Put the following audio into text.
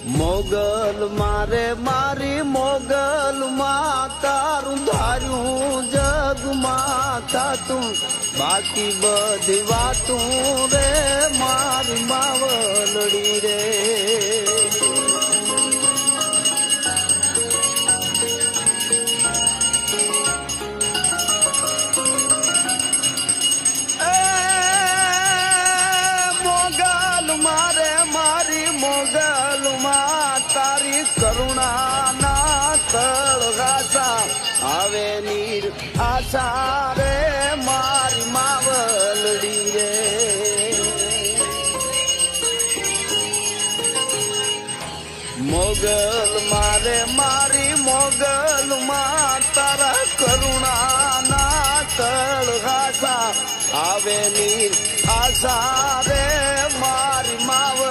મોગલ મારે મારી મોગલ માં તારું ધાર્યું જગ માતા તું બાકી બધી વાતું રે મારી માવલડી રે મારે મારી મોગલ માં તારી કરુણા ના તળગાસા આવે નીર આશા રે મારી માવલડી રે મોગલ મારે મારી મોગલ માં તારા કરુણા ના તળગાસા આવે નીર આશા રે મારી માવ